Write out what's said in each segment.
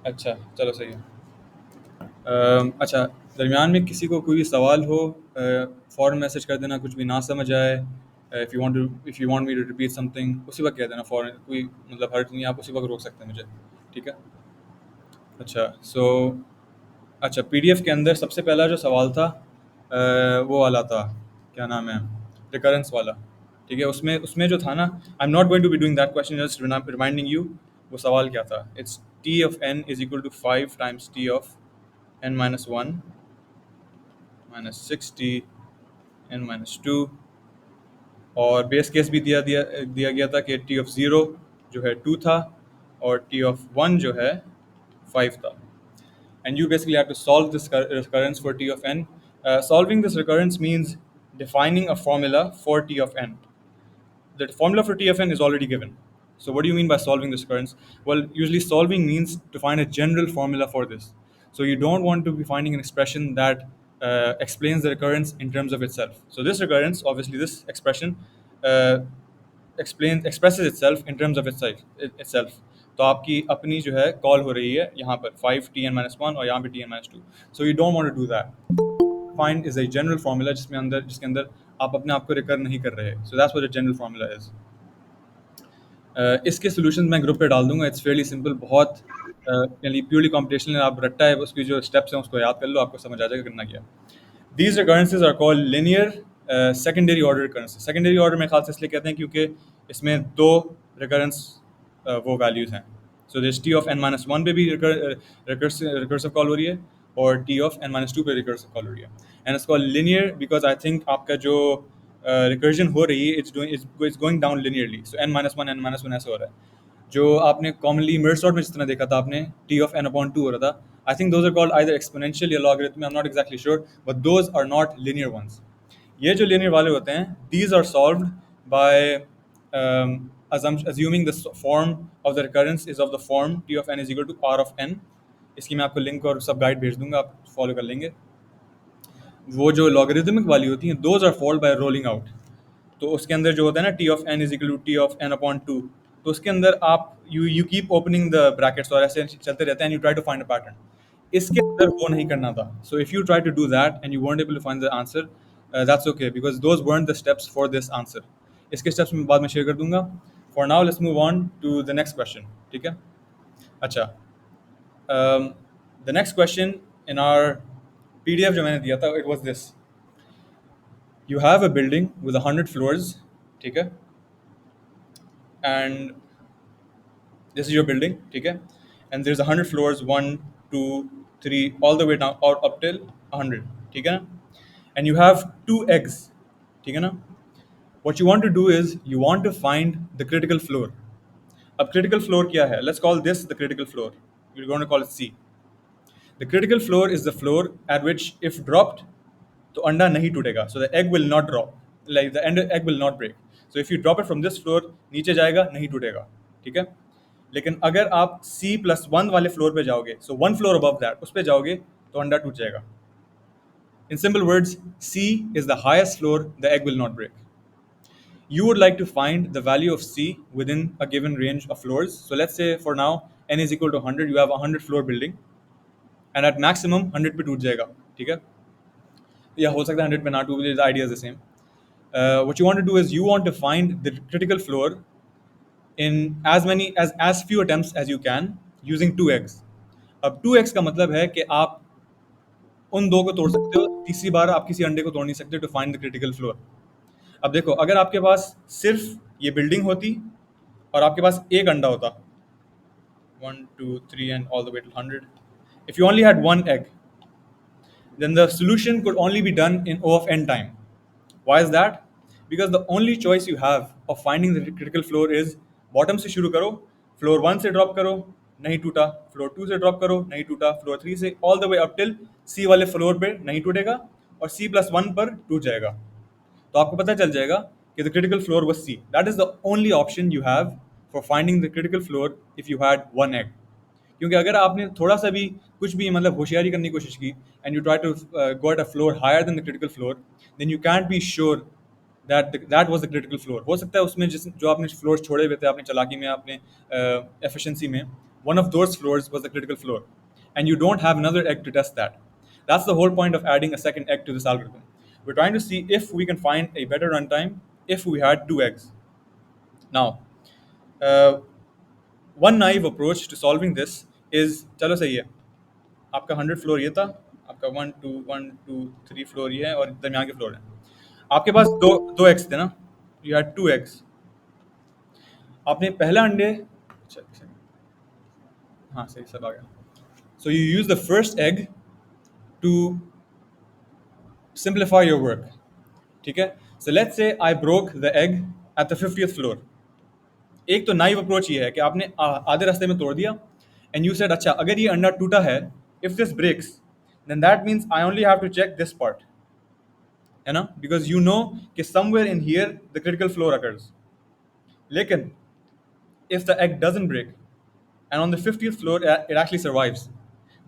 अच्छा, चलो सही है। अच्छा, दरमियान में किसी को कोई भी सवाल हो, फ़ौरन मैसेज कर देना, कुछ भी ना समझ आए, if you want me to repeat something उसी वक्त कह देना फ़ौरन, कोई मतलब हर्ज नहीं है, आप उसी वक्त रोक सकते हैं मुझे। ठीक है। अच्छा, सो अच्छा, पीडीएफ के अंदर सबसे पहला जो सवाल था वो वाला था, क्या नाम है, रिकरेंस वाला। ठीक है, उसमें उसमें जो था ना, I am not going to be doing that question, just reminding you वो सवाल क्या था। It's t of n is equal to 5 times t of n minus one minus 6t n minus two, और बेस केस भी दिया दिया दिया गया था कि टी ऑफ ज़ीरो जो है 2 था और टी ऑफ 1 जो है 5 था। And you basically have to solve this recurrence for t of n. Solving this recurrence means defining a formula for t of n. The formula for t of n is already given. So what do you mean by solving this recurrence? Well, usually solving means to find a general formula for this. So you don't want to be finding an expression that explains the recurrence in terms of itself. So this recurrence, obviously this expression, uh, expresses itself in terms of itself. तो आपकी अपनी जो है call हो रही है यहाँ पर 5 t n-1 और यहाँ पे t n-2. So you don't want to do that. Find is a general formula जिसके अंदर आप अपने आप को रिकर नहीं कर रहे. So that's what a general formula is. इसके सॉल्यूशन मैं ग्रुप पे डाल दूंगा. इट्स फेयरली सिंपल, बहुत यानी प्योरली कॉम्पिटिशनल. आप रट्टा है उसकी जो स्टेप्स हैं उसको याद कर लो, आपको समझ आ जाएगा करना क्या. These recurrences are called linear secondary order recurrences. Secondary order में खास इसलिए कहते हैं क्योंकि इसमें दो recurrence वो values हैं. So there's t of n minus one पे भी recursive call हो रही है और t of n minus two पे recursive call हो रही है. And it's called linear because I think आपका जो recursion हो रही है it's going down linearly. So n minus one ऐसे हो रहा है. जो आपने कॉमनली मिरसॉट में जिस तरह देखा था आपने T of n upon two हो रहा था. I think those are called either exponential या logarithm, I am not exactly sure, but those are not linear ones. ये जो लिनियर वाले होते हैं, these are solved by assuming the form of the recurrence is of the form t of n is equal to r of n. इसकी मैं आपको link और सब गाइड भेज दूंगा, आप फॉलो कर लेंगे. वो जो लॉगरिथमिक वाली होती हैं those are solved by rolling out. तो उसके अंदर जो होता है ना t of n is equal to t of n upon two, तो उसके अंदर आप you keep opening the brackets और ऐसे चलते रहते हैं, you try to find a pattern. इसके अंदर वो नहीं करना था. So if you try to do that and you weren't able to find the answer, that's okay because those weren't the steps for this answer. इसके steps मैं बाद में शेयर कर दूंगा. For now let's move on to the next question. ठीक है. अच्छा, the next question in our PDF जो मैंने दिया था, it was this. You have a building with 100 floors, ठीक है, and this is your building, ठीक है, and there's 100 floors, 1 2 3 all the way down or up till 100, ठीक है ना, and you have two eggs, ठीक है ना. What you want to do is you want to find the critical floor. अब critical floor क्या है? Let's call this the critical floor. We're going to call it C. The critical floor is the floor at which if dropped तो अंडा नहीं टूटेगा. So the egg will not drop, like the egg will not break. So if you drop it from this floor, नीचे जाएगा, नहीं टूटेगा. ठीक है. लेकिन अगर आप C plus 1 वाले फ्लोर पे जाओगे, so one floor above that, उस पे जाओगे तो अंडा टूट जाएगा. In simple words, C is the highest floor, the egg will not break. You would like to find the value of C within a given range of floors. So let's say for now n is equal to 100, you have a 100 floor building and at maximum 100 पे टूट जाएगा. ठीक है, या हो सकता है 100 पे ना टूटे. The idea is the same. What you want to do is you want to find the critical floor in as few attempts as you can using two eggs. अब 2x का मतलब है कि आप उन दो को तोड़ सकते हो, तीसरी बार आप किसी अंडे को तोड़ नहीं सकते to find the critical floor. अब देखो, अगर आपके पास सिर्फ ये बिल्डिंग होती और आपके पास एक अंडा होता, 1 2 3 and all the way to 100, if you only had one egg, then the solution could only be done in O of n time. Why is that? Because the only choice you have of finding the critical floor is bottom से शुरू करो, floor 1 से drop करो, नहीं टूटा, floor 2 से drop करो, नहीं टूटा, फ्लोर 3 से all the way up till C वाले फ्लोर पे नहीं टूटेगा और C+1 पर टूट जाएगा. तो आपको पता चल जाएगा कि the critical floor was C. That is the only option you have for finding the critical floor if you had one egg. क्योंकि अगर आपने थोड़ा सा भी कुछ भी मतलब होशियारी करने की कोशिश की and you try to go at a floor higher than the critical floor, then you can't be sure that was the critical floor. हो सकता है उसमें जिस जो आपने फ्लोर छोड़े हुए थे आपने चालाकी में, आपने एफिशिएंसी में, one of those floors was the critical floor, and you don't have another egg to test that. That's the whole point of adding a second egg to this algorithm. We're trying to see if we can find a better runtime if we had two eggs. Now, uh, one naive approach to solving this is, चलो सही है, आपका 100 floor ये था, आपका 1 2 1 2 3 floor ये है और दरमियान के फ्लोर है, आपके पास दो दो एग्स थे ना, यू हैड टू एग्स, आपने पहला अंडे, अच्छा एक second, हाँ सही सब आ गया, so you use the first egg to simplify your work, ठीक है, so let's say I broke the egg at the 50th floor. एक तो नाइव अप्रोच ये है कि आपने आधे रास्ते में तोड़ दिया, एंड यू सेड अच्छा अगर ये अंडा टूटा है, if this breaks then that means I only have to check this part, है ना, बिकॉज यू नो कि somewhere in here the critical floor occurs. लेकिन if the egg doesn't break and on the 50th floor it actually survives,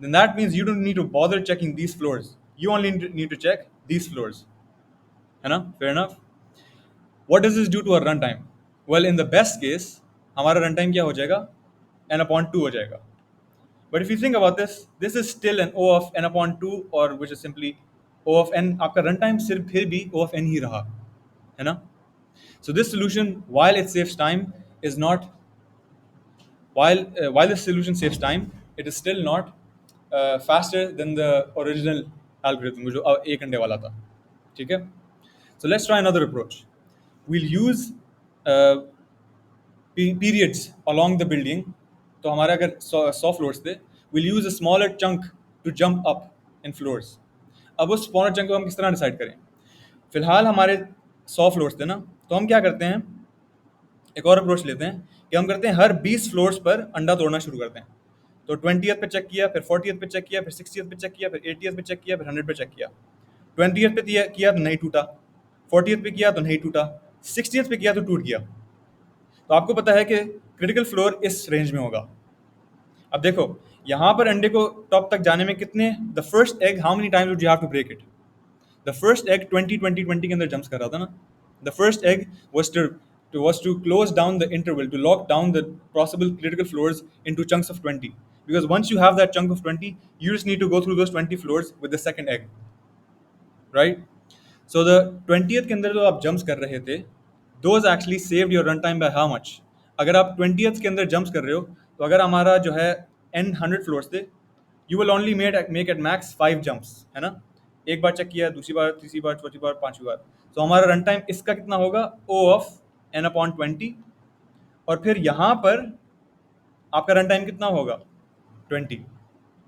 then that means you don't need to bother checking these floors, you only need to check these floors, है ना, fair enough। what does this do to our runtime? well, in the best case हमारा runtime क्या हो जाएगा, n upon 2 हो जाएगा, but if you think about this, this is still an O of n upon 2, or which is simply O of n, आपका runtime सिर्फ फिर भी O of n ही रहा, है ना। so this solution, while it saves time, is not while the solution saves time, it is still not faster than the original algorithm, जो एक घंटे वाला था, ठीक है। So let's try another approach. We'll use uh, periods along the building. तो हमारे अगर 100 फ्लोर्स थे, we'll use a smaller chunk to jump up in floors. अब उस smaller chunk को हम किस तरह डिसाइड करें? फिलहाल हमारे 100 फ्लोर्स थे ना, तो हम क्या करते हैं, एक और अप्रोच लेते हैं कि हम करते हैं हर 20 फ्लोर्स पर अंडा तोड़ना शुरू करते हैं। तो 20th पे चेक किया, फिर 40th पे चेक किया, फिर 60th पे चेक किया, फिर 80th पे चेक किया, फिर 100 पे चेक किया। 20th पे किया तो नहीं टूटा, 40th पे किया तो नहीं टूटा, 60th पे किया तो टूट गया। तो आपको पता है कि क्रिटिकल फ्लोर इस रेंज में होगा। अब देखो यहाँ पर अंडे को टॉप तक जाने में कितने, the first egg how many times would you have to break it? The first egg 20 20 20 के अंदर जंप्स कर रहा था ना। The first egg was to close down the interval, to lock down the possible critical floors into chunks of 20, because once you have that chunk of 20, you just need to go through those 20 floors with the second egg, right? So the 20th के अंदर जो आप jumps कर रहे थे, those actually saved your runtime by how much? अगर आप 20th के अंदर jumps कर रहे हो, तो अगर हमारा जो है n 100 floors थे, you will only make at max 5 jumps, है ना। एक बार चेक किया, दूसरी बार, तीसरी बार, चौथी बार, पांचवी बार, तो हमारा रन टाइम इसका कितना होगा, O of n upon 20, और फिर यहाँ पर आपका रन टाइम कितना होगा, 20,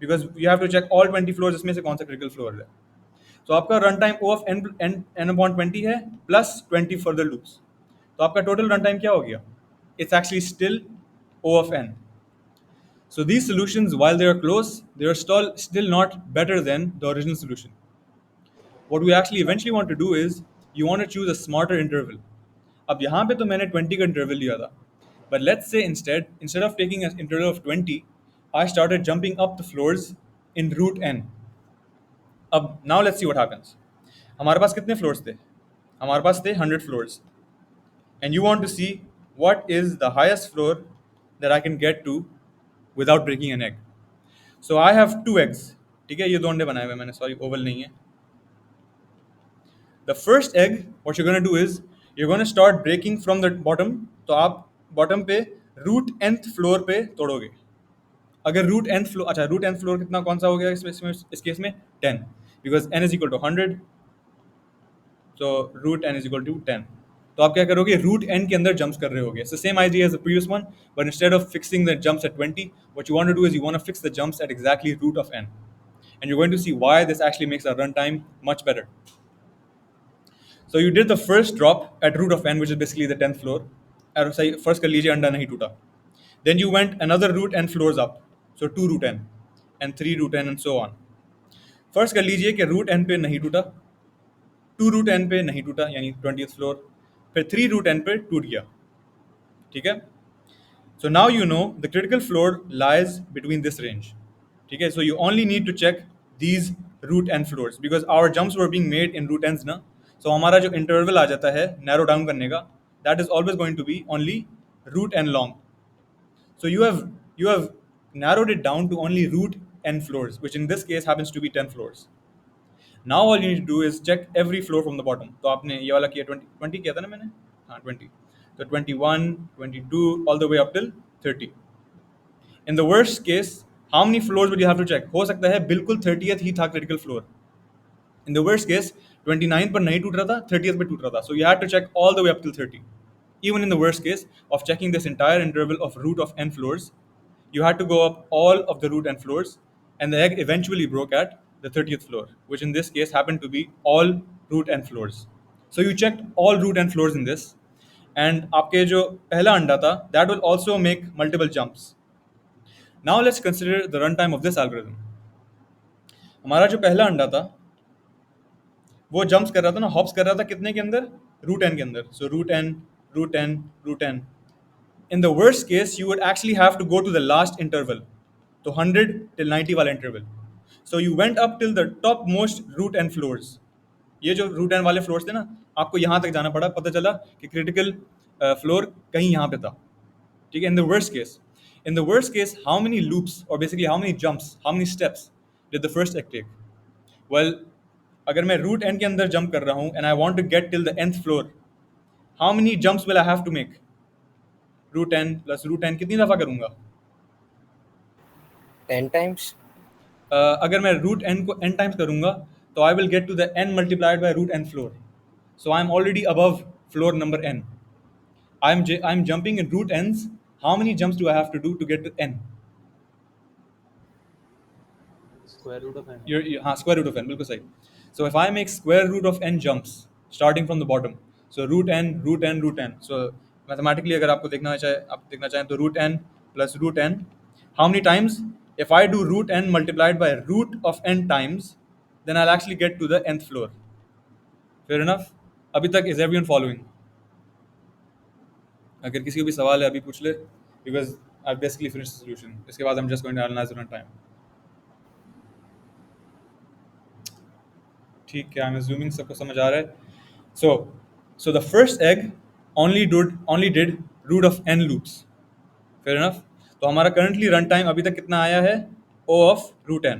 because you have to check all 20 floors, इसमें से कौन सा क्रिटिकल फ्लोर है। तो आपका run time O of n upon 20 है, प्लस 20 फर्दर लूप्स, तो आपका टोटल रन टाइम क्या हो गया, it's actually still O of n. So these solutions, while they are close, they are still not better than the original solution. What we actually eventually want to do is you want to choose a smarter interval. अब यहाँ पे तो मैंने 20 का interval लिया था, but let's say instead of taking an interval of 20, I started jumping up the floors in root n. अब now let's see what happens. हमारे पास कितने फ्लोर्स थे, हमारे पास थे 100 floors, and you want to see what is the highest floor that I can get to without breaking an egg. So I have 2 eggs, ठीक है, ये दो अंडे बनाए हुए मैंने, सॉरी ओवल नहीं है। The first egg, what you're going to do is you're going to start breaking from the bottom. तो आप bottom पे root nth floor पे तोड़ोगे। अगर root nth floor, अच्छा root nth floor कितना, कौन सा हो गया इस केस में 10, because n is equal to 100, so root n is equal to 10. तो आप क्या करोगे, root n के अंदर jumps कर रहे होगे। It's the same idea as the previous one, but instead of fixing the jumps at 20, what you want to do is you want to fix the jumps at exactly root of n, and you're going to see why this actually makes our runtime much better. So you did the first drop at root of n, which is basically the 10th floor. और सही first कर लीजिए अंडा नहीं टूटा। Then you went another root n floors up, so 2 root n and 3 root n and so on. First कर लीजिए कि root n पे नहीं टूटा, 2 root n पे नहीं टूटा यानी 20th floor, फिर 3 root n पे टूट गया, ठीक है। So now you know the critical floor lies between this range, ठीक है। So you only need to check these root n floors because our jumps were being made in root n's ना। So हमारा जो interval आ जाता है narrow down करने का, that is always going to be only root n long. So you have narrowed it down to only root n floors, which in this case happens to be 10 floors. Now all you need to do is check every floor from the bottom. तो आपने ये वाला किया 20 किया था ना मैंने, हाँ 20. तो 21, 22 all the way up till 30. In the worst case, how many floors would you have to check? हो सकता है बिल्कुल 30th ही था critical floor. In the worst case, 29 पर नहीं टूट रहा था, 30th पे टूट रहा था. So you had to check all the way up till 30. Even in the worst case of checking this entire interval of root of n floors, you had to go up all of the root n floors, and the egg eventually broke at the 30th floor, which in this case happened to be all root n floors. So you checked all root n floors in this, and आपके जो पहला अंडा था, that will also make multiple jumps. Now let's consider the runtime of this algorithm. हमारा जो पहला अंडा था वो जंप्स कर रहा था ना, हॉप्स कर रहा था कितने के अंदर, रूट एन के अंदर. So root n, root n, root n. In the worst case, you would actually have to go to the last interval, तो 100 till 90 वाला interval. So you went up till the topmost root n floors. ये जो root n वाले floors थे ना, आपको यहाँ तक जाना पड़ा, पता चला कि critical floor कहीं यहाँ पे था. ठीक है. In the worst case, how many loops or basically how many jumps, how many steps did the first egg take? Well, अगर मैं root n के अंदर jump कर रहा हूँ and I want to get till the nth floor, how many jumps will I have to make? Root n plus root n कितनी दफ़ा करूंगा? 10 times. अगर मैं रूट एन को n टाइम्स करूंगा तो I will get to the n multiplied by root n floor. So I am already above floor number n. I am jumping in root n's. How many jumps do I have to do to get to n? Square root of n. हाँ, square root of n, बिल्कुल सही. So if I make square root of n jumps starting from the bottom, so root n, root n, root n. So mathematically अगर आप देखना चाहें तो root n plus root n, how many times? If I do root n multiplied by root of n times, then I'll actually get to the nth floor. Fair enough? अभी तक is everyone following? अगर किसी को भी सवाल है अभी पूछ ले, because I've basically finished the solution. इसके बाद I'm just going to analyze it on time. ठीक है, I'm assuming सबको समझ आ रहा है. So the first egg only did root of n loops. Fair enough? तो हमारा currently run time अभी तक कितना आया है? O of root n.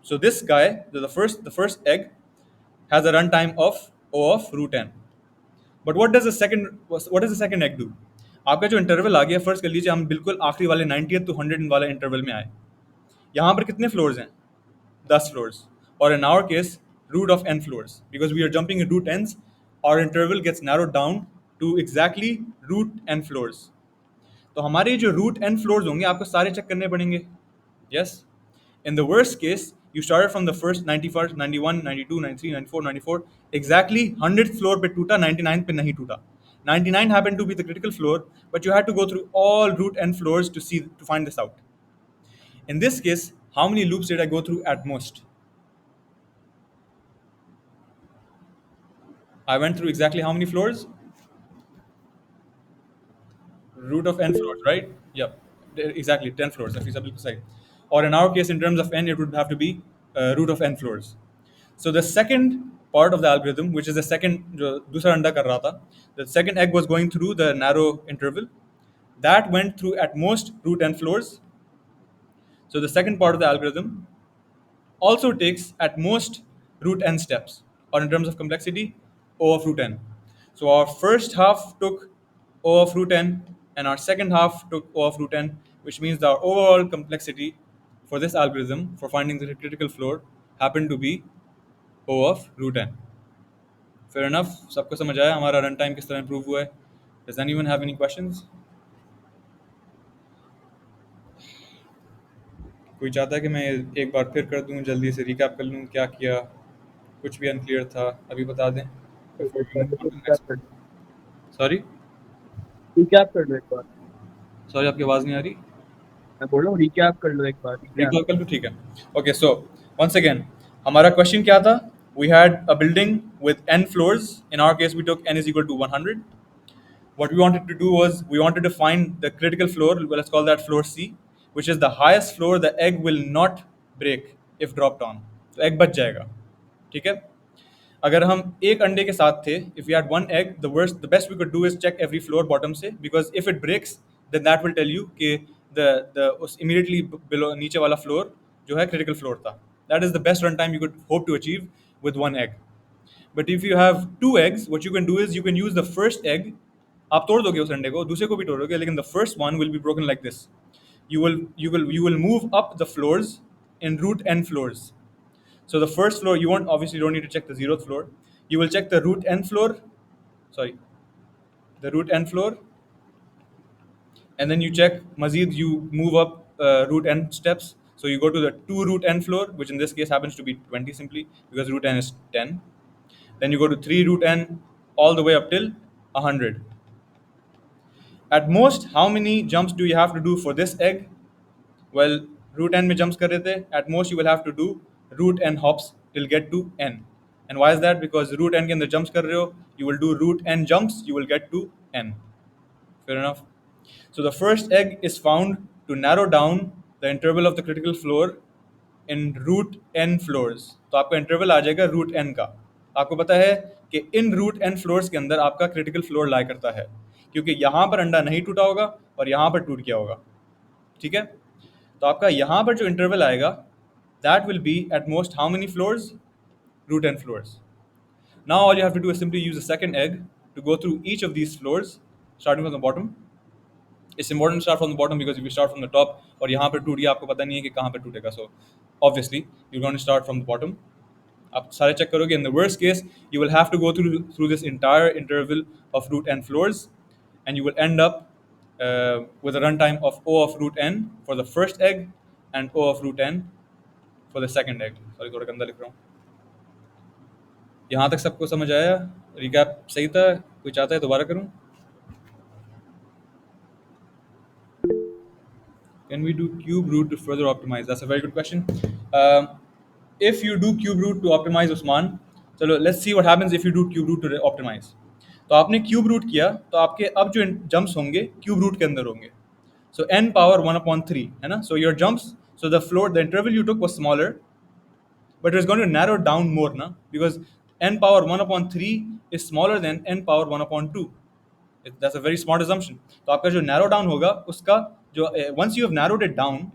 So this guy, the first egg has a run time of O of root n. But what does the second egg do? आपका जो interval आ गया, फर्स्ट कर लीजिए हम बिल्कुल आखिरी वाले 90th to 100 वाले इंटरवल में आए. यहाँ पर कितने फ्लोर्स हैं? 10 फ्लोर्स. और in our case, root of n floors. Because we are jumping in root n's, our interval gets narrowed down to exactly root n floors. तो हमारे जो रूट n फ्लोर्स होंगे आपको सारे चेक करने पड़ेंगे. Yes. In the worst case you started from the first 91, 92, 93, 94, 94. Exactly 100th floor पे टूटा, 99 पे नहीं टूटा. 99 happened to be the critical floor, but you had to go through all root n floors to find this out. In this case, how many loops did I go through at most? I went through exactly how many floors? Root of n floors, right? Yep, exactly 10 floors. Or in our case, in terms of n, it would have to be root of n floors. So the second part of the algorithm, which is the second, जो दूसरा अंडा कर रहा था, the second egg was going through the narrow interval. That went through at most root n floors. So the second part of the algorithm also takes at most root n steps, or in terms of complexity, O of root n. So our first half took O of root n, and our second half took O of root n, which means that our overall complexity for this algorithm for finding the critical floor happened to be O of root n. Fair enough? सबको समझ आया हमारा run time किस तरह improve हुआ है? Does anyone have any questions? कोई चाहता है कि मैं एक बार फिर कर दूं, जल्दी से रिकैप कर लूं क्या किया, कुछ भी अनक्लियर था अभी बता दें. सॉरी रिकैप कर लो एक बार. सॉरी आपकी आवाज़ नहीं आ रही. मैं बोल रहा हूँ रिकैप कर लो एक बार. रिकॉल कर लो, ठीक है. ओके, सो वंस अगेन हमारा क्वेश्चन क्या था? We had a building with n floors. In our case we took n is equal to 100. What we wanted to do was we wanted to find the critical floor. Well, let's call that floor C, which is the highest floor the egg will not break if dropped on. तो egg बच जाएगा. ठीक है. अगर हम एक अंडे के साथ थे, if we had one egg, the best we could do is check every floor bottom से, because if it breaks, then that will tell you कि the उस immediately below नीचे वाला floor जो है critical floor था. That is the best runtime you could hope to achieve with one egg. But if you have two eggs, what you can do is you can use the first egg. आप तोड़ दोगे उस अंडे को, दूसरे को भी तोड़ोगे, लेकिन the first one will be broken like this. You will move up the floors in root n floors. So the first floor, you won't obviously don't need to check the 0th floor. You will check the root n floor, sorry, the root n floor, and then you check Mazid, you move up root n steps. So you go to the 2 root n floor, which in this case happens to be 20 simply because root n is 10. Then you go to 3 root n all the way up till 100. At most, how many jumps do you have to do for this egg? Well, root n में jumps कर रहे थे. At most, you will have to do root n hops till get to n. And why is that? Because root n के अंदर jumps कर रहे हो, you will do root n jumps, you will get to n. Fair enough. So the first egg is found to narrow down the interval of the critical floor in root n floors. तो आपका interval आ जाएगा root n का. आपको पता है कि इन root n floors के अंदर आपका critical floor lie करता है, क्योंकि यहाँ पर अंडा नहीं टूटा होगा और यहाँ पर टूट गया होगा. ठीक है, तो आपका यहाँ पर जो इंटरवल आएगा, that will be at most how many floors? Root n floors. Now all you have to do is simply use a second egg to go through each of these floors, starting from the bottom. It's important to start from the bottom because if you start from the top और यहाँ पर टूट गया, आपको पता नहीं है कि कहाँ पर टूटेगा. So obviously you're going to start from the bottom. आप सारे चेक करोगे. In the worst case, you will have to go through this entire interval of root n floors, and you will end up with a runtime of O of root n for the first egg and O of root n for the second egg. Sorry, थोड़ा गंदा लिख रहा हूँ. यहाँ तक सबको समझ आया? रिकैप सही था? कोई चाहता है दोबारा करूँ? Can we do cube root to further optimize? That's a very good question. If you do cube root to optimize Usman, चलो let's see what happens if you do cube root to optimize. तो आपने cube root किया, तो आपके अब जो jumps होंगे cube root के अंदर होंगे. So n power 1/3 है ना? So your jumps, so the interval you took was smaller, but it's going to narrow down more ना, because n power 1/3 is smaller than n power 1/2. That's a very smart assumption. तो आपका जो narrow down होगा, उसका जो once you have narrowed it down,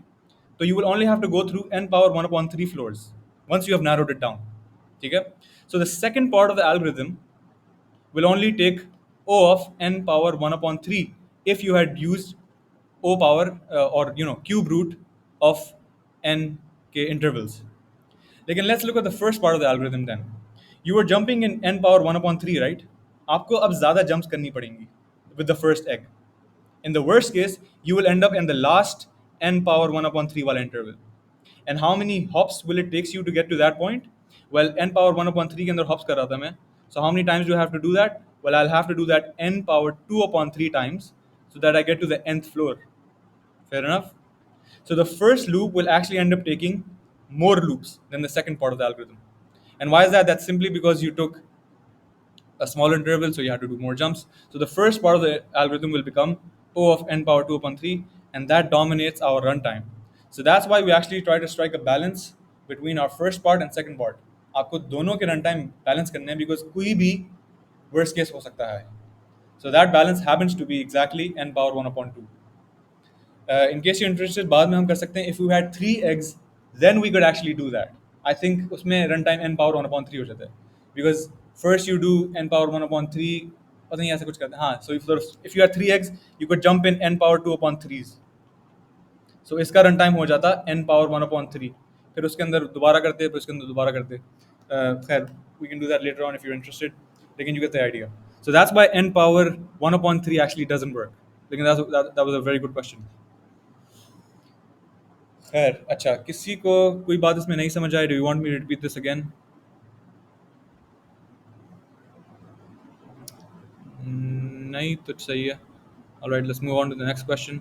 तो you will only have to go through n power 1/3 floors once you have narrowed it down. ठीक है? So the second part of the algorithm will only take O of n power 1/3 if you had used O power or cube root of n के intervals. लेकिन let's look at the first part of the algorithm then. You were jumping in n power 1/3, right? आपको अब ज़्यादा jumps करनी पड़ेंगी with the first egg. In the worst case, you will end up in the last n power 1/3 वाला interval. And how many hops will it takes you to get to that point? Well, n power 1/3 के अंदर hops कर रहा था मैं. So how many times do I have to do that? Well, I'll have to do that n power 2/3 times so that I get to the nth floor. Fair enough? So the first loop will actually end up taking more loops than the second part of the algorithm. And why is that? That's simply because you took a smaller interval, so you have to do more jumps. So the first part of the algorithm will become O of n power 2/3, and that dominates our runtime. So that's why we actually try to strike a balance between our first part and second part. आपको दोनों के runtime balance करने हैं because कोई भी worst case हो सकता है. So that balance happens to be exactly n power 1/2. In case you're interested, बाद में हम कर सकते हैं. If we had 3 eggs, then we could actually do that. I think उसमें runtime n power 1/3 हो जाता है, because first you do n power 1/3. पता नहीं ऐसा कुछ करते हैं. हाँ, so if you had 3 eggs, you could jump in n power 2/3s. So इसका runtime हो जाता n power 1/3. फिर उसके अंदर दोबारा करते, फिर उसके अंदर दोबारा करते. खैर, we can do that later on if you're interested. लेकिन you get the idea. So that's why n power 1/3 actually doesn't work. लेकिन that was a very good question. खैर, अच्छा, किसी को कोई बात इसमें नहीं समझ आई? Do you want me to repeat this again? नहीं तो सही है. Alright, let's move on to the next question.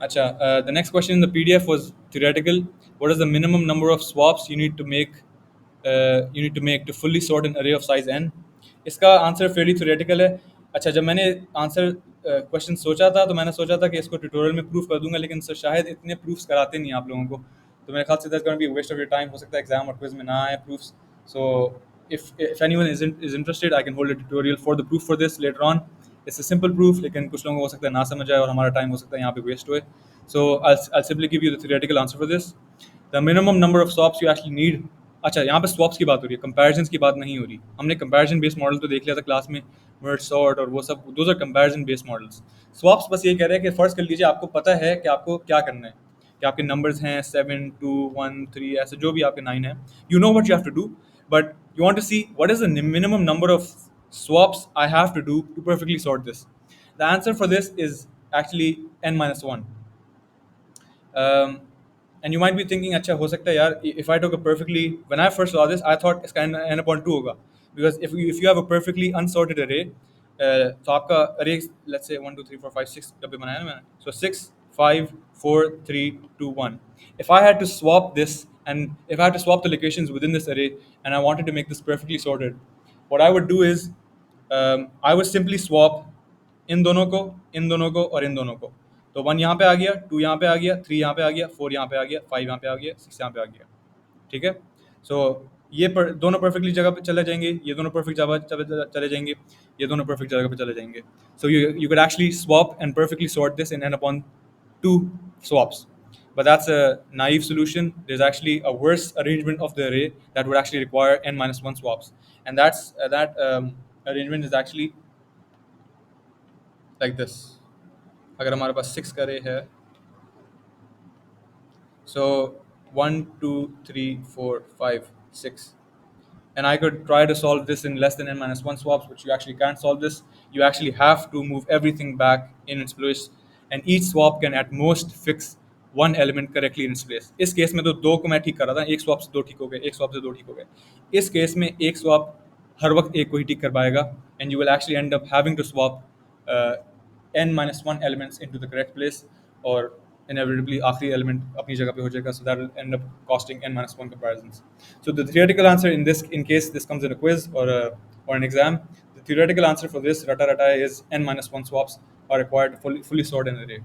अच्छा, the next question in the PDF was theoretical. What is the minimum number of swaps you need to make to fully sort an array of size n? इसका answer fairly theoretical है. अच्छा, जब मैंने answer question सोचा था, तो मैंने सोचा था कि इसको ट्यूटोरियल में प्रूफ कर दूंगा, लेकिन सर शायद इतने प्रूफ्स कराते नहीं आप लोगों को, तो मेरे ख्याल से that's going to be waste of your time. हो सकता है एग्जाम और क्विज में ना आए proofs. So if anyone is interested, I can hold a tutorial for the proof for this later on. It's a simple proof, लेकिन कुछ लोगों को हो सकता है ना समझ आए और हमारा टाइम हो सकता है यहाँ पे वेस्ट हुए. So I'll simply give you the theoretical answer for this. The minimum number of swaps you actually need. अच्छा, यहाँ पे swaps की बात हो रही है, comparisons की बात नहीं हो रही. हमने comparison based model तो देख लिया था क्लास में, merge sort और वो सब, those are comparison based models. Swaps बस ये कह रहे हैं कि फर्स्ट कर लीजिए आपको पता है कि आपको क्या करना है, कि आपके numbers हैं 7 2 1 3 ऐसे जो भी आपके 9 हैं, you know what you have to do, but you want to see what is the minimum number of swaps I have to do to perfectly sort this. The answer for this is actually n minus 1. um, and you might be thinking अच्छा हो सकता है यार, if I took a perfectly, when I first saw this I thought इसका n upon 2 होगा, because if you have a perfectly unsorted array, तो आपका array, let's say 1 2 3 4 5 6 डब्बे बनाया ना मैंने, so 6 5 4 3 2 1. If I had to swap this, and if I had to swap the locations within this array, and I wanted to make this perfectly sorted, what I would do is, I would simply swap इन दोनों को, इन दोनों को और इन दोनों को. तो 1 यहाँ पे आ गया, 2 यहाँ पे आ गया, 3 यहाँ पे आ गया, 4 यहाँ पे आ गया, 5 यहाँ पे आ गया, 6 यहाँ पे आ गया. ठीक है. सो ये दोनों परफेक्टली जगह पे चले जाएंगे, ये दोनों परफेक्ट जगह चले जाएंगे, ये दोनों परफेक्ट जगह पे चले जाएंगे. सो you could actually swap and perfectly sort this in n upon 2 swaps. But that's a naive solution. There's actually a worse arrangement of the array that would actually require n minus 1 swaps. And that arrangement is actually like this. अगर हमारे पास 6 का array है, so 1 2 3 4 5 6, and I could try to solve this in less than n minus 1 swaps, but you actually can't solve this. You actually have to move everything back in its place, and each swap can at most fix one element correctly in its place. इस case में तो दो को मैं ठीक कर रहा था, एक swap से दो ठीक हो गए, एक swap से दो ठीक हो गए. इस केस में एक swap हर वक्त एक को ही ठीक कर पाएगा, and you will actually end up having to swap uh, n minus 1 elements into the correct place, or inevitably आखिरी element अपनी जगह पे हो जाएगा, so that will end up costing n minus 1 comparisons. So the theoretical answer in this, in case this comes in a quiz or an exam, the theoretical answer for this rata is n minus 1 swaps are required to fully sort an array.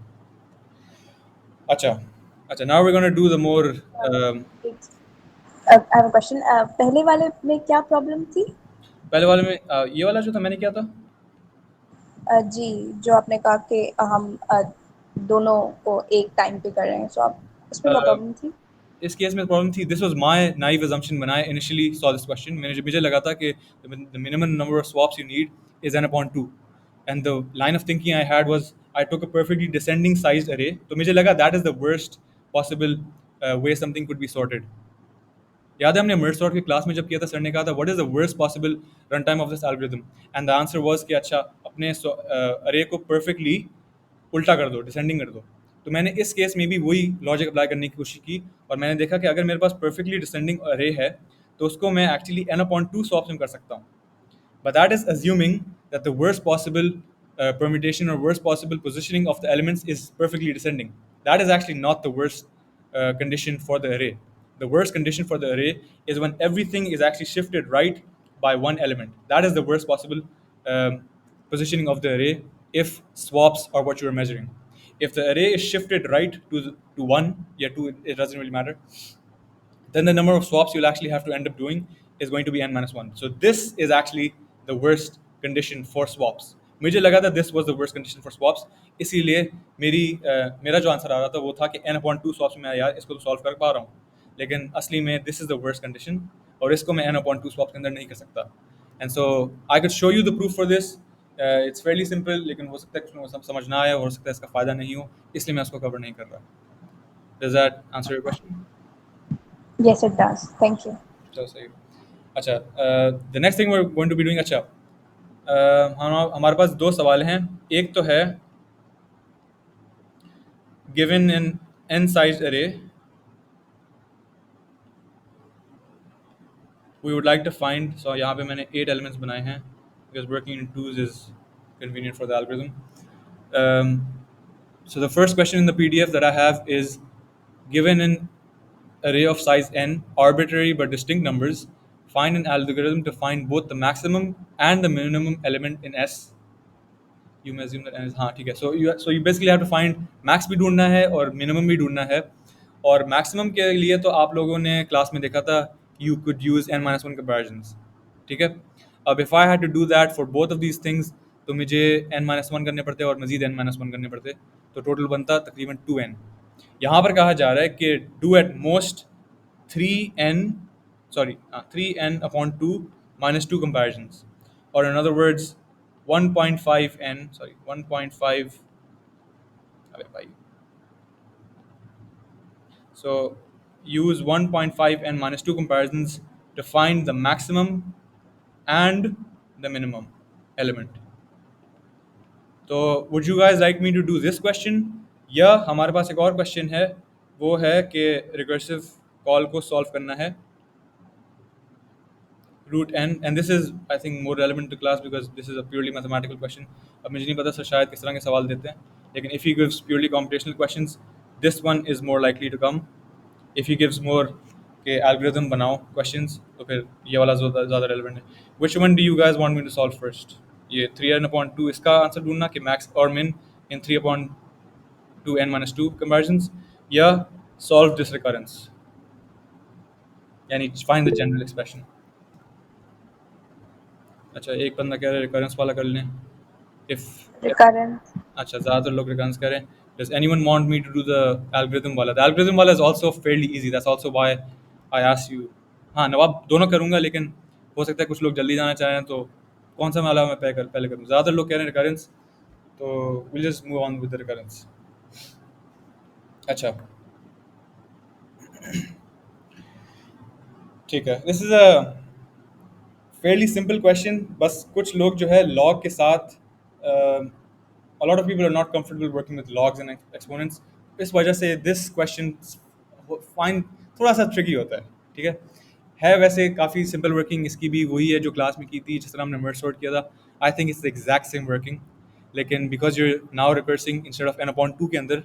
अच्छा, now we're going to do the more I have a question. पहले वाले में क्या problem थी? पहले वाले में ये वाला जो था मैंने किया था, जी, जो आपने कहा कि हम दोनों को एक टाइम पे कर रहे हैं, सो आप उसमें क्या प्रॉब्लम थी? इस केस में प्रॉब्लम थी, this was my naive assumption when I initially saw this question. मुझे लगा था कि the minimum number of swaps you need is n upon 2, and the line of thinking I had was I took a perfectly descending sized array, तो मुझे लगा that is the worst possible way something could be sorted. याद है हमने merge sort की class में जब किया था, सर ने कहा था what is the worst possible run time of this algorithm, and the answer was कि अच्छा अपने अरे को परफेक्टली उल्टा कर दो, डिसेंडिंग कर दो. तो मैंने इस केस में भी वही लॉजिक अप्लाई करने की कोशिश की, और मैंने देखा कि अगर मेरे पास परफेक्टली डिसेंडिंग अरे है तो उसको मैं एक्चुअली n अपॉन 2 स्वैप्स में कर सकता हूँ. But that is assuming that the worst possible permutation or worst possible positioning of the elements is perfectly descending. That is actually not the worst condition for the array. The worst condition for the array is when everything is actually shifted right by one element. That is the worst possible positioning of the array if swaps are what you are measuring. If the array is shifted right to 1, yeah, 2, it doesn't really matter, then the number of swaps you'll actually have to end up doing is going to be n minus 1. So this is actually the worst condition for swaps. मुझे लगा था this was the worst condition for swaps, इसीलिए मेरा जो answer आ रहा था वो था कि n upon 2 swaps में यार इसको तो सॉल्व कर पा रहा हूँ, लेकिन असली में this is the worst condition और इसको मैं n upon 2 swaps के अंदर नहीं कर सकता. And so I could show you the proof for this. It's fairly simple, लेकिन हो सकता है कुछ लोगों को समझ ना आए, हो सकता है इसका फ़ायदा नहीं हो, इसलिए मैं उसको कवर नहीं कर रहा. Does that answer your question? Yes, it does. Thank you. तो सही. अच्छा, the next thing we are going to be doing. अच्छा, हमारे पास दो सवाल हैं. एक तो है given in n size array we would like to find. So यहाँ पे मैंने 8 एलिमेंट्स बनाए हैं because working in twos is convenient for the algorithm. So the first question in the PDF that I have is, given an array of size n, arbitrary but distinct numbers, find an algorithm to find both the maximum and the minimum element in S. You may assume that n is, हाँ ठीक है. So you basically have to find max भी ढूंढना है और minimum भी ढूंढना है. और maximum के लिए तो आप लोगों ने क्लास में देखा था you could use n minus 1 comparisons. ठीक है. अब if I had to do that for both of these things, तो मुझे n minus 1 करने पड़ते और मजीद n minus 1 करने पड़ते, तो टोटल बनता तकरीबन 2n. यहाँ पर कहा जा रहा है कि do at most 3n upon 2 minus 2 comparisons, or in other words 1.5n, sorry 1.5, अबे भाई, so use 1.5n minus 2 comparisons to find the maximum and the minimum element. तो would you guys like me to do this question, या हमारे पास एक और question है, वो है कि रिकर्सिव कॉल को सॉल्व करना है root n, and this is I think more relevant to class because this is a purely mathematical question. अब मुझे नहीं पता सर शायद किस तरह के सवाल देते हैं, लेकिन if he gives purely computational questions, this one is more likely to come. If he gives more के algorithm बनाओ questions, तो फिर ये वाला ज़्यादा relevant है. Which one do you guys want me to solve first? ये 3n/2 इसका आंसर ढूंढना कि max और min in 3/2n minus 2 comparisons, या solve this recurrence, यानी find the general expression. अच्छा, एक बंदा कह रहा है रिकरेंस वाला कर लें. If recurrence. अच्छा, ज़्यादातर लोग रिकरेंस करें. Does anyone want me to do the algorithm wala? The algorithm wala is also fairly easy. That's also why I asked you. हाँ नवाब, दोनों करूँगा, लेकिन हो सकता है कुछ लोग जल्दी जाना चाहें, तो कौन सा वाला मैं पहले करूँ? ज़्यादातर लोग कह रहे हैं रिकरेंस, तो we'll just move on with the recurrence. अच्छा, ठीक है. This is a fairly simple question. बस कुछ लोग जो है log के साथ a lot of people are not comfortable working with logs and exponents. इस वजह से this question find थोड़ा सा tricky होता है. ठीक है वैसे काफ़ी simple working इसकी भी वही है जो क्लास में की थी, जिस तरह हमने merge sort किया था. I think it's the exact same working, लेकिन because you're now recursing instead of n/2 के अंदर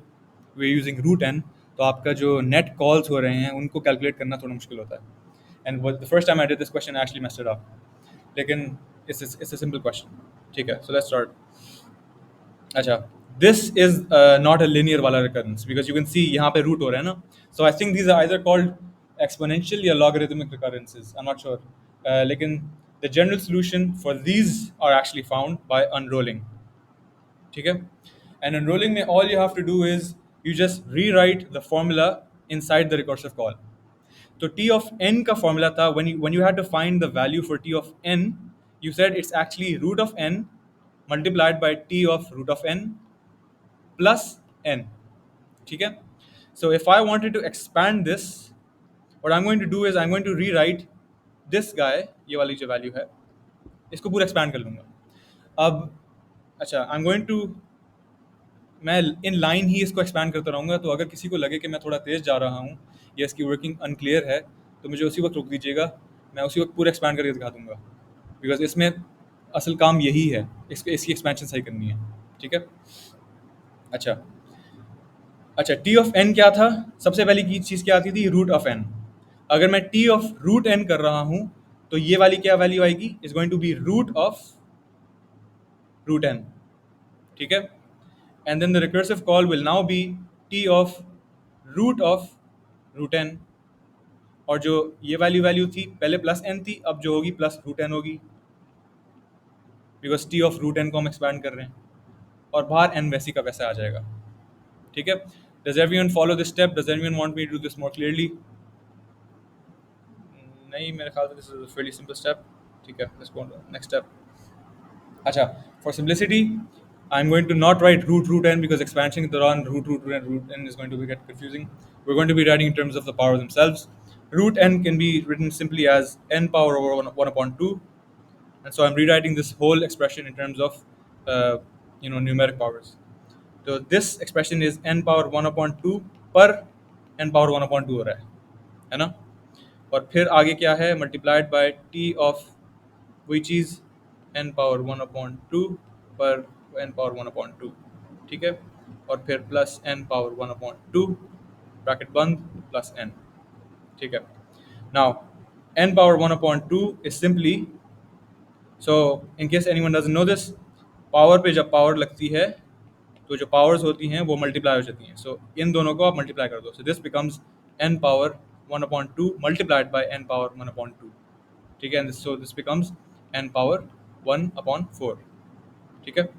we're using root n, तो आपका जो net calls हो रहे हैं उनको calculate करना थोड़ा मुश्किल होता है. And the first time I did this question I actually messed it up, लेकिन it's a simple question. ठीक है, so let's start. अच्छा, this is not a linear वाला recurrence because you can see यहाँ पे root हो रहा है ना, so I think these are either called exponential या logarithmic recurrences, I'm not sure, लेकिन the general solution for these are actually found by unrolling. ठीक है, and unrolling में all you have to do is you just rewrite the formula inside the recursive call. तो t of n का formula था, when you had to find the value for t of n, you said it's actually root of n multiplied by t of root of n plus n. ठीक है, so if I wanted to expand this, what I'm going to do is I'm going to rewrite this guy, ये वाली जो value है, इसको पूरा expand कर लूँगा. अब अच्छा, I'm going to, मैं इन लाइन ही इसको एक्सपैंड करता रहूँगा, तो अगर किसी को लगे कि मैं थोड़ा तेज़ जा रहा हूँ या इसकी वर्किंग अनक्लियर है, तो मुझे उसी वक्त रोक दीजिएगा, मैं उसी वक्त पूरा एक्सपैंड करके दिखा दूँगा, बिकॉज इसमें असल काम यही है, इसकी एक्सपेंशन सही करनी है. ठीक है, अच्छा टी ऑफ एन क्या था? सबसे पहली की चीज़ क्या आती थी? Root of n. अगर मैं टी ऑफ रूट एन कर रहा हूँ, तो ये वाली क्या वैल्यू आएगी? Is going to be root of root n. ठीक है, and then the recursive call will now be t of root n, और जो ये वैल्यू थी पहले प्लस n थी, अब जो होगी प्लस रूट n होगी, because t of root n को हम एक्सपैंड कर रहे हैं, और बाहर n वैसी का वैसा आ जाएगा. ठीक है, does everyone follow this step? Does anyone want me to do this more clearly? नहीं, मेरे ख्याल से this is a fairly simple step. ठीक है, let's go on to the next step. अच्छा, for simplicity I'm going to not write root n because expansion के दौरान root n is going to get confusing. We're going to be writing in terms of the power themselves. Root n can be written simply as n power over 1/2, and so I'm rewriting this whole expression in terms of numeric powers. So this expression is n power 1/2 पर n power 1/2 हो रहा है ना, और फिर आगे क्या है? मल्टीप्लाइड बाय t ऑफ वही चीज़ n पावर 1/2 पर n पावर 1/2. ठीक है, और फिर प्लस n पावर 1/2 ब्रैकेट बंद प्लस n. ठीक है, now n power 1/2 is simply, so in case anyone doesn't know this, power पे जब पावर लगती है तो जो पावर्स होती हैं वो मल्टीप्लाई हो जाती हैं. सो इन दोनों को आप मल्टीप्लाई कर दो, so this becomes n power 1/2 multiplied by n power 1/2. ठीक है, so this becomes n power 1/4. ठीक है,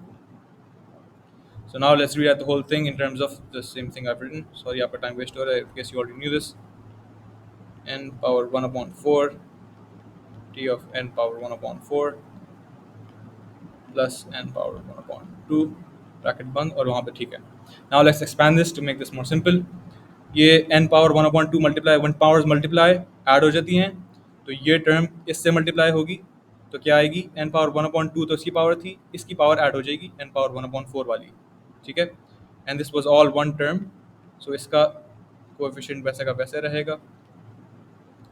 So now let's read out the whole thing in terms of the same thing I've written. Sorry, आपका time waste हो रहा है. I guess you already knew this. N power 1 upon 4 t of n power 1 upon 4 plus n power 1 upon 2 bracket बंद और वहाँ पे ठीक है. Now let's expand this to make this more simple. ये n power 1 upon 2 multiply 1 powers multiply add हो जाती हैं, तो ये टर्म इससे मल्टीप्लाई होगी, तो क्या आएगी n पावर 1 upon 2 तो इसकी पावर थी, इसकी पावर ऐड हो जाएगी n पावर 1 upon 4 वाली. ठीक है, and this was all one term, so इसका कोएफिशिएंट वैसे का वैसे रहेगा.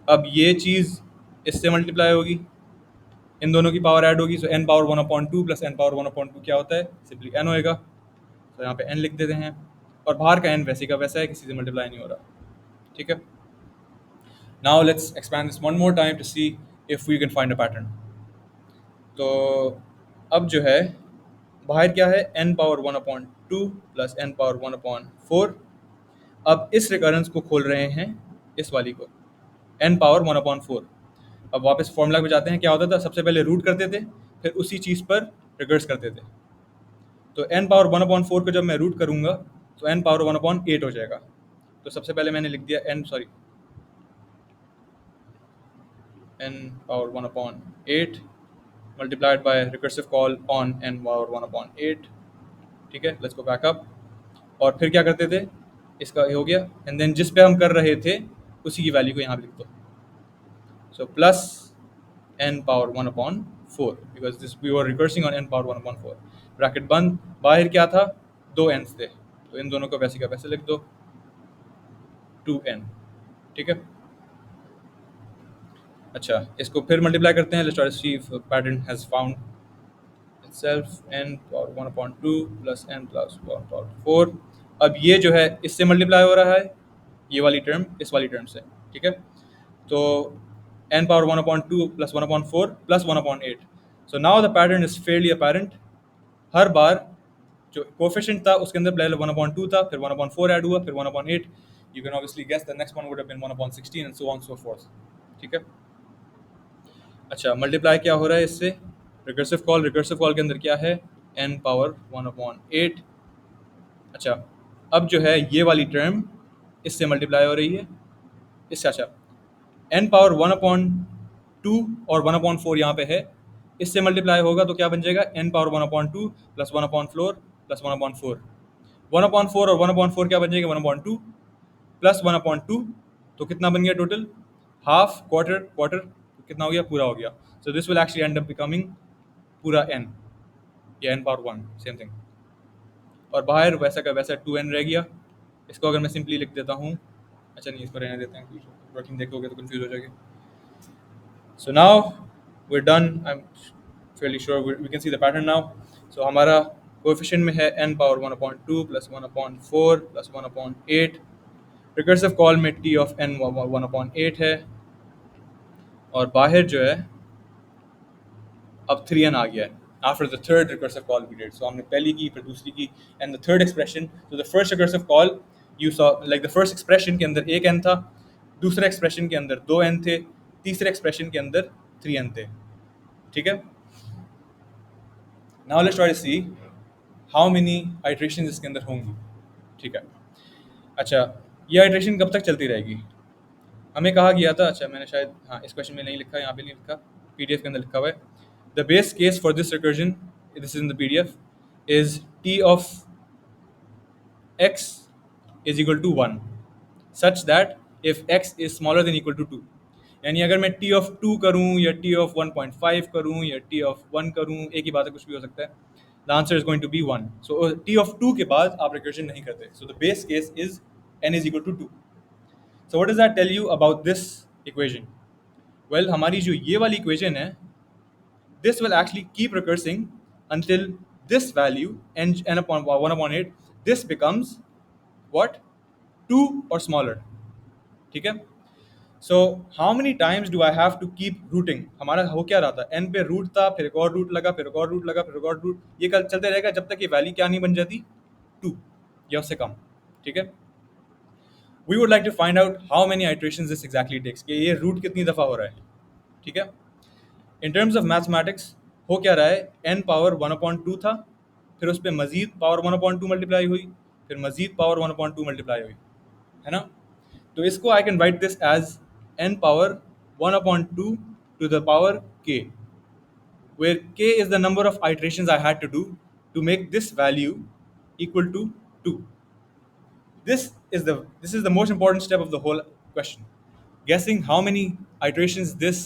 अब ये चीज़ इससे मल्टीप्लाई होगी, इन दोनों की पावर ऐड होगी, सो n power 1 upon 2 plus n power 1 upon 2 क्या होता है, सिंपली n होएगा. तो यहाँ पे n लिख देते हैं, और बाहर का n वैसे का वैसा है, किसी से मल्टीप्लाई नहीं हो रहा. ठीक है, now let's expand this one more time to see if we can find a pattern. तो अब जो है बाहर क्या है, n power 1 upon 2 plus n power 1 upon 4. अब इस रिकरेंस को खोल रहे हैं, इस वाली को, n पावर 1 upon 4. अब वापस फॉर्मूला पे जाते हैं, क्या होता था, सबसे पहले रूट करते थे, फिर उसी चीज़ पर रिकर्स करते थे. तो n पावर 1 upon 4 को जब मैं रूट करूँगा तो n पावर 1 upon 8 हो जाएगा. तो सबसे पहले मैंने लिख दिया n power 1 upon 8 multiplied by recursive call on n power 1 upon 8. ठीक है, लेट्स गो बैक अप. और फिर क्या करते थे, इसका ये हो गया, एंड देन जिस पे हम कर रहे थे उसी की वैल्यू को यहाँ पे लिख दो. So plus n power 1 upon 4 because this we were recursing on n power 1 upon 4. Bracket बंद, बाहर क्या था, 2 n's थे, तो इन दोनों को वैसे का वैसे लिख दो, 2n. ठीक है, अच्छा इसको फिर मल्टीप्लाई करते हैं. Let's try to see if pattern has found itself. n power 1 upon 2 plus n plus 1 power 4. अब ये जो है इससे मल्टीप्लाई हो रहा है, ये वाली टर्म इस वाली टर्म से. ठीक है, तो n power 1 upon 2 plus 1 upon 4 plus 1 upon 8. So now the pattern is fairly apparent. हर बार जो कोएफिशिएंट था उसके अंदर पहले 1 upon 2 था, फिर 1 upon 4 ऐड हुआ, फिर 1 upon 8. You can obviously guess the next one would have been 1 upon 16 and so on so forth. ठीक है, अच्छा मल्टीप्लाई क्या हो रहा है इससे, रिकर्सिव कॉल के अंदर क्या है, n पावर 1 upon 8. अच्छा अब जो है ये वाली टर्म इससे मल्टीप्लाई हो रही है इससे. अच्छा n पावर 1 upon 2 और 1 upon 4 यहाँ पे है, इससे मल्टीप्लाई होगा तो क्या बन जाएगा, n power 1 upon 2 plus 1 upon 4 plus 1 upon 4. 1 upon 4 और 1 upon 4 क्या बन जाएगा, 1 upon 2 प्लस 1 upon 2. तो कितना बन गया टोटल, हाफ, क्वार्टर, कितना हो गया, पूरा हो गया. So this will actually and up becoming पूरा n, या n पावर 1 सेम थिंग. और बाहर वैसा का वैसा 2n रह गया. इसको अगर मैं सिंपली लिख देता हूँ, अच्छा नहीं इसको रहने देते हैं, वर्किंग देखोगे तो कंफ्यूज हो जाएगी. So now we're done. I'm fairly sure we can see the pattern now. So हमारा कोएफिशिएंट में है n power 1 upon 2 plus 1 upon 4 plus 1 upon 8. Recursive call में t of n 1 upon 8 है, और बाहर जो है अब 3n आ गया है after the third recursive call we did. So हमने पहली की, फिर दूसरी की, एंड द थर्ड एक्सप्रेशन. तो the first recursive call you saw like the first expression के अंदर एक n था, दूसरे एक्सप्रेशन के अंदर 2n थे, तीसरे एक्सप्रेशन के अंदर 3n थे. ठीक है, now let's try to see how many iterations इसके अंदर होंगी. ठीक है, अच्छा ये आइट्रेशन कब तक चलती रहेगी, हमें कहा गया था, अच्छा मैंने शायद हाँ इस क्वेश्चन में नहीं लिखा, यहाँ पे नहीं लिखा, पीडीएफ के अंदर लिखा हुआ है. The base case for this recursion, this is in the PDF, is t of x is equal to 1 such that if x is smaller than equal to 2. यानी अगर मैं t of 2 करूँ या t of 1.5 करूँ या t of 1 करूँ, एक ही बात है, कुछ भी हो सकता है. The answer is going to be 1. So t of 2 के बाद आप रिकर्जन नहीं करते. So the base case is n is equal to 2. So what does that tell you about this equation? Well, हमारी जो ये वाली equation है, this will actually keep recursing until this value n upon 1 upon 8, this becomes what, 2 or smaller. ठीक है, so how many times do I have to keep rooting? हमारा हो क्या रहा था, n पे रूट था, फिर एक और रूट लगा, फिर एक और रूट लगा, फिर एक और रूट, ये कल चलते रहेगा जब तक ये वैल्यू क्या नहीं बन जाती, 2 या उससे कम. ठीक है, we would like to find out how many iterations this exactly takes, कि ये रूट कितनी दफ़ा हो रहा है. ठीक है, in terms of mathematics हो क्या रहा है, n पावर 1 upon 2 था, फिर उस पर मजीद पावर 1/2 मल्टीप्लाई हुई, फिर मजीद पावर 1/2 मल्टीप्लाई हुई, है ना। तो इसको I can write this as n power 1/2 to the power k, where k is the number of iterations I had to do to make this value equal to 2. This is the most important step of the whole question, guessing how many iterations this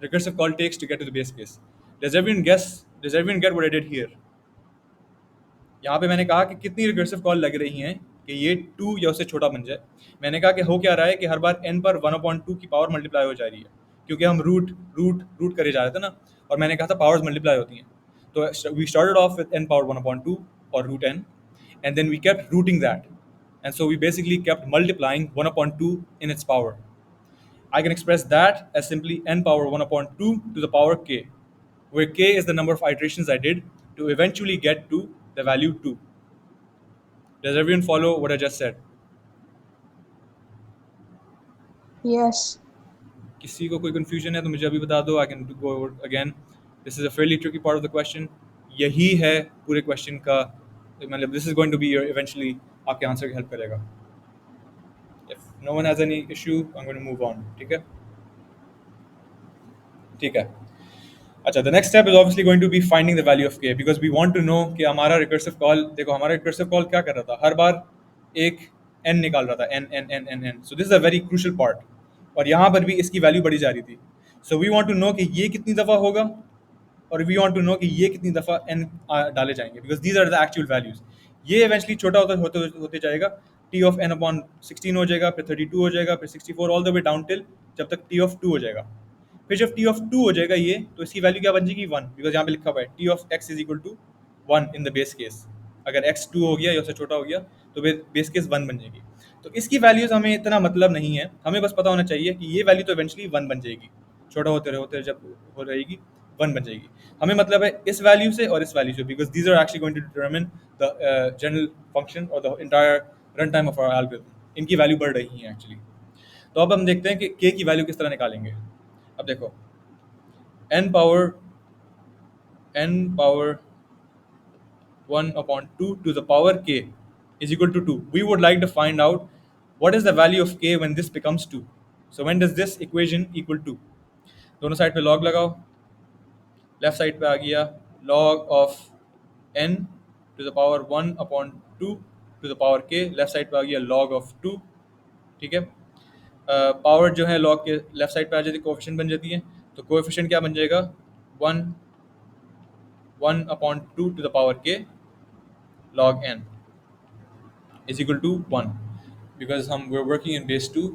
recursive call takes to get to the base case. Does everyone guess? Does everyone get what I did here? यहाँ पे मैंने कहा कि कितनी recursive call लग रही हैं कि ये 2 या उससे छोटा बन जाए। मैंने कहा कि हो क्या रहा है कि हर बार n पर 1/2 की पावर मल्टीप्लाई हो जा रही है, क्योंकि हम रूट रूट रूट करे जा रहे थे ना, और मैंने कहा था पावर्स मल्टीप्लाई होती हैं। तो we started off with n power 1/2 और root n, and then we kept rooting that, and so we basically kept multiplying 1/2 in its power. I can express that as simply n power 1/2 to the power k, where k is the number of iterations I did to eventually get to the value 2. Does everyone follow what I just said? Yes. किसी को कोई confusion है तो मुझे अभी बता दो, I can go over again. This is a fairly tricky part of the question. यही है पूरे question का, मतलब this is going to be your eventually आपके answer की help करेगा. If no one has any issue, I'm going to move on. ठीक है? ठीक है. अच्छा, the next step is obviously going to be finding the value of k, because we want to know कि हमारा recursive call, देखो हमारा recursive call क्या कर रहा था, हर बार एक n निकाल रहा था, n n n n n. So this is a very crucial part. और यहाँ पर भी इसकी वैल्यू बढ़ी जा रही थी. So we want to know कि ये कितनी दफ़ा होगा, और we want to know कि ये कितनी दफ़ा n डाले जाएंगे, because these are the actual values. ये eventually छोटा होते जाएगा, t of n upon 16 हो जाएगा, फिर 32 हो जाएगा, फिर 64 all the way down till जब तक t of 2 हो जाएगा. फिर जब t of 2 हो जाएगा ये, तो इसकी वैल्यू क्या बन जाएगी 1, बिकॉज यहाँ पे लिखा हुआ है t of x is equal to 1 in the base case. अगर x 2 हो गया या उससे छोटा हो गया तो बेस केस 1 बन जाएगी. तो इसकी वैल्यूज हमें इतना मतलब नहीं है, हमें बस पता होना चाहिए कि ये वैल्यू तो इवेंचुअली 1 बन जाएगी, छोटा होते जब हो रहेगी 1 बन जाएगी. हमें मतलब है इस वैल्यू से और इस वैल्यू से, because these are actually going to determine the general function और the entire run time of our algorithm. इनकी वैल्यू बढ़ रही है एक्चुअली. तो अब हम देखते हैं कि k की वैल्यू किस तरह निकालेंगे. अब देखो n power 1/2 to the power k is equal to 2. We would like to find out what is the value of k when this becomes 2. So when does this equation equal 2? दोनों side पे log लगाओ. Left side पे आ गया log of n to the power 1/2 to the power k. Left side पे आ गया log of 2. ठीक है. Power जो है लॉग के लेफ्ट साइड पे आ जाती है, कोएफिशिएंट बन जाती है. तो कोएफिशिएंट क्या बन जाएगा 1/2 to the power k log n is equal to 1. Because we're working in base 2,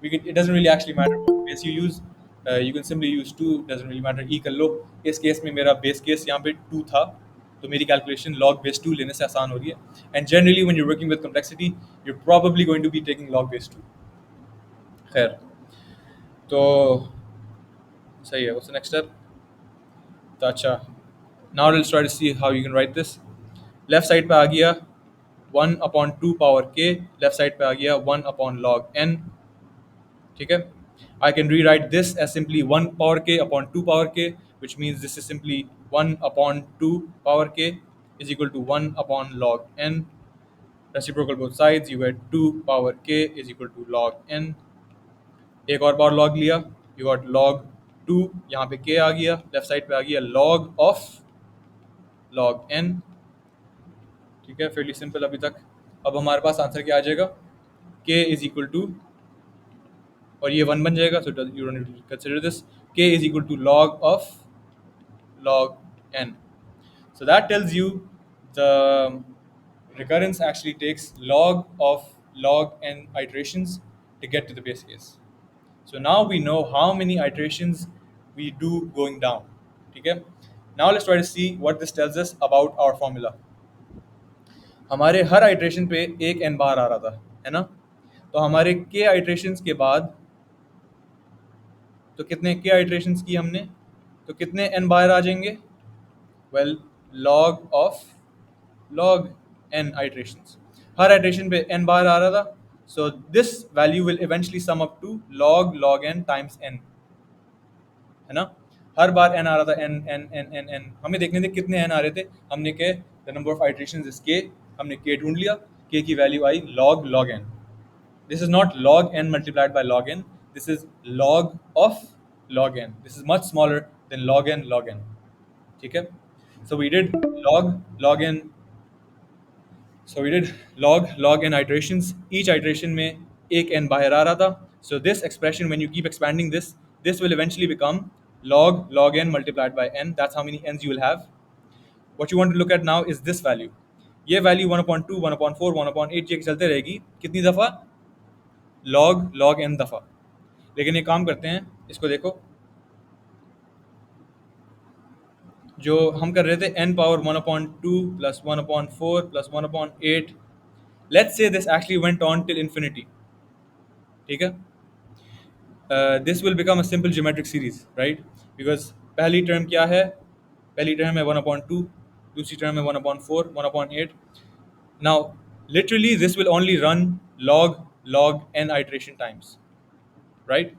it doesn't really actually matter what base you use. You can simply use 2, doesn't really matter. E कर लो. इस case में मेरा base case यहाँ पे 2 था, तो मेरी calculation log base 2 लेने से आसान हो रही है. And generally when you're working with complexity, you're probably going to be taking log base 2. खैर, तो सही है. What's the next step? तो अच्छा, now let's try to see how you can write this. Left side पे आ गया 1/2 power k, left side पे आ गया 1 log n. ठीक है. I can rewrite this as simply 1 power k upon 2 power k, which means this is simply 1/2 power k is equal to 1 log n. Reciprocal both sides, you get 2 power k is equal to log n. एक और बार log लिया, you got log 2, यहाँ पे k आ गया, left side पे आ गया log of log n. ठीक है, फेयरली सिंपल अभी तक. अब हमारे पास आंसर क्या आ जाएगा, k इज इक्वल टू, और ये 1 बन जाएगा, so you don't need to consider this. k is equal to log of log n. So that tells you the recurrence actually takes log of log n iterations to get to the base case. So now we know how many iterations we do going down. ठीक है. Now let's try to see what this tells us about our formula. हमारे हर iteration पे एक n बार आ रहा था, है ना. तो हमारे k आइट्रेशंस के बाद, तो कितने k आइट्रेशंस की हमने, तो कितने n बार आ जाएंगे, well log of log n iterations. हर आइट्रेशन पे n बार आ रहा था, so this value will eventually sum up to log n times n, है ना. हर बार n आ रहा था, n n n n n, हमें देखने थे कितने n आ रहे थे, हमने के the number of iterations is k, हमने k ढूंढ लिया, k की value I log n. This is not log n multiplied by log n, this is log of log n. This is much smaller than log n log n. ठीक है, so we did log n, so we did log n iterations. Each iteration में एक n बाहर आ रहा था. So this expression, when you keep expanding this, this will eventually become log n multiplied by n. That's how many n's you will have. What you want to look at now is this value. ये value 1/2, 1/4, 1/8 ये चलते रहेगी कितनी दफ़ा? log n दफ़ा. लेकिन ये काम करते हैं, इसको देखो, जो हम कर रहे थे n power 1/2 plus 1/4 plus 1/8. Let's say this actually went on till infinity. ठीक है, this will become a simple geometric series, right? Because पहली टर्म क्या है? पहली टर्म है 1/2, दूसरी टर्म है 1/4, 1/8. Now, literally, this will only run log n iteration times, right?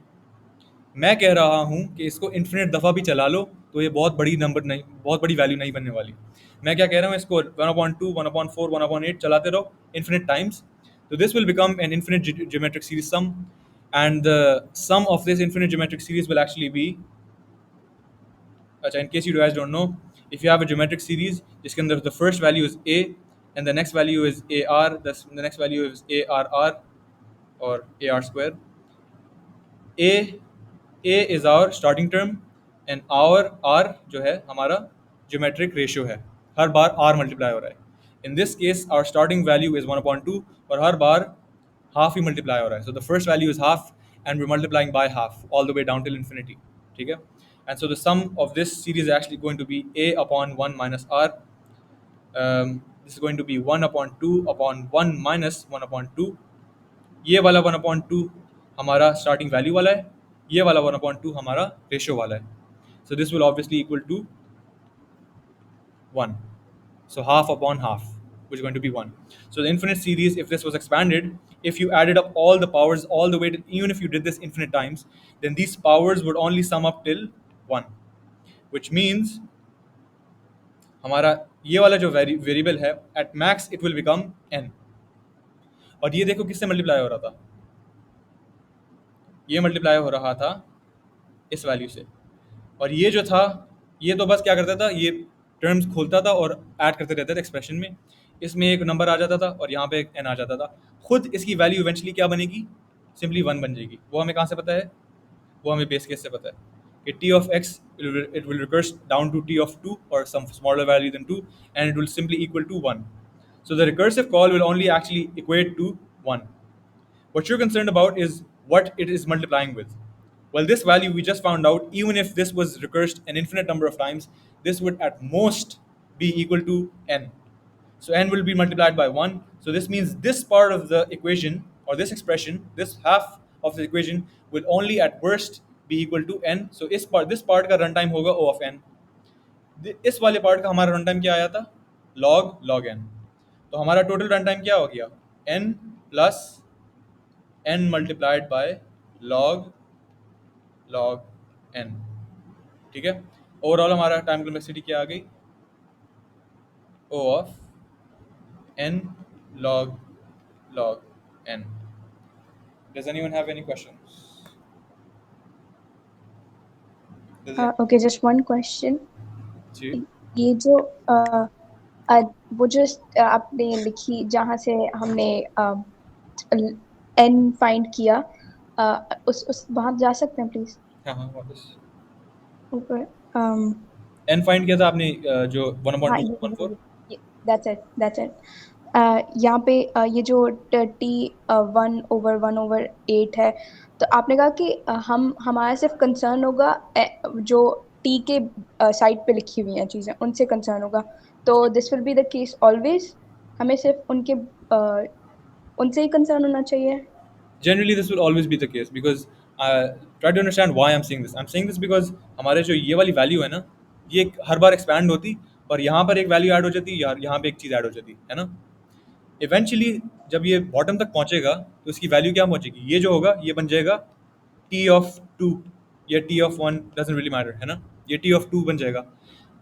मैं कह रहा हूँ कि इसको इन्फिनिट दफ़ा भी चला लो तो ये बहुत बड़ी नंबर नहीं, बहुत बड़ी वैल्यू नहीं बनने वाली. मैं क्या कह रहा हूँ, इसको 1/2, 1/4, 1/8 चलाते रहो इन्फिनिट टाइम्स. तो this will become an infinite geometric series sum, and the sum of this infinite geometric series will actually be, अच्छा, in case you guys don't know, if you have a geometric series जिसके अंदर the first value is a and the next value is ar, the next value is arr or ar square. a is our starting term and our r जो है हमारा geometric ratio है, हर बार r multiply हो रहा है. In this case our starting value is 1/2 और हर बार half ही multiply हो रहा है. So the first value is half and we're multiplying by half all the way down till infinity. ठीक है, and so the sum of this series is actually going to be a upon 1 minus r. This is going to be 1/2 upon 1 minus 1/2. ये वाला 1/2 हमारा starting value वाला है, ये वाला 1/2 हमारा रेशियो वाला है. So this will obviously equal to 1. So half upon half, which is going to be 1. So the infinite series, if this was expanded, if you added up all the powers all the way to, even if you did this infinite times, then these powers would only sum up till 1, which means हमारा ये वाला जो variable है, at max it will become n. और ये देखो किससे multiply हो रहा था, ये मल्टीप्लाई हो रहा था इस वैल्यू से, और ये जो था ये तो बस क्या करता था, ये टर्म्स खोलता था और ऐड करते रहता था एक्सप्रेशन में. इसमें एक नंबर आ जाता था और यहाँ पे एक n आ जाता था. खुद इसकी वैल्यू इवेंचुअली क्या बनेगी? सिंपली 1 बन जाएगी. वो हमें कहाँ से पता है? वो हमें बेस केस से पता है कि t of x it will recurse down to t of 2 or some smaller value than 2 and it will simply equal to 1. So the recursive call will only actually equate to 1. What you're concerned about is what it is multiplying with. Well, this value we just found out, even if this was recursed an infinite number of times, this would at most be equal to n. So n will be multiplied by 1. So this means this part of the equation or this expression, this half of the equation will only at worst be equal to n. So this part का runtime होगा O of n. इस वाले part का हमारा runtime क्या आया था? log n. तो हमारा total runtime क्या हो गया? n plus n multiplied by log n. ठीक है, ओवरऑल हमारा टाइम कॉम्प्लेक्सिटी क्या आ गई? O of n log n. Does anyone have any questions? Okay, just one question. जी, ये जो वो जो आपने लिखी जहाँ से हमने n फाइंड किया, उस वहाँ जा सकते हैं प्लीज हाँ हाँ वापस ऊपर? n फाइंड किया था आपने, जो 1/2 हाँ, 1/4. that's it. यहाँ पे ये जो t 1/1/8 है, तो आपने कहा कि हमारा सिर्फ कंसर्न होगा जो t के साइड पे लिखी हुई हैं चीज़ें, उनसे कंसर्न होगा. तो this will be the case always, हमें सिर्फ उनसे ही कंसर्न होना चाहिए. Generally this will always be the case because try to understand why I'm saying this. I'm saying this because हमारे जो ये वाली वैल्यू है ना, ये हर बार एक्सपैंड होती और यहाँ पर एक वैल्यू ऐड हो जाती, यार यहाँ पे एक चीज़ ऐड हो जाती है ना. इवेंचुअली जब ये बॉटम तक पहुँचेगा तो इसकी वैल्यू क्या पहुँचेगी? ये जो होगा ये बन जाएगा t of 2 या t of 1, doesn't really matter, है ना. ये टी ऑफ टू बन जाएगा।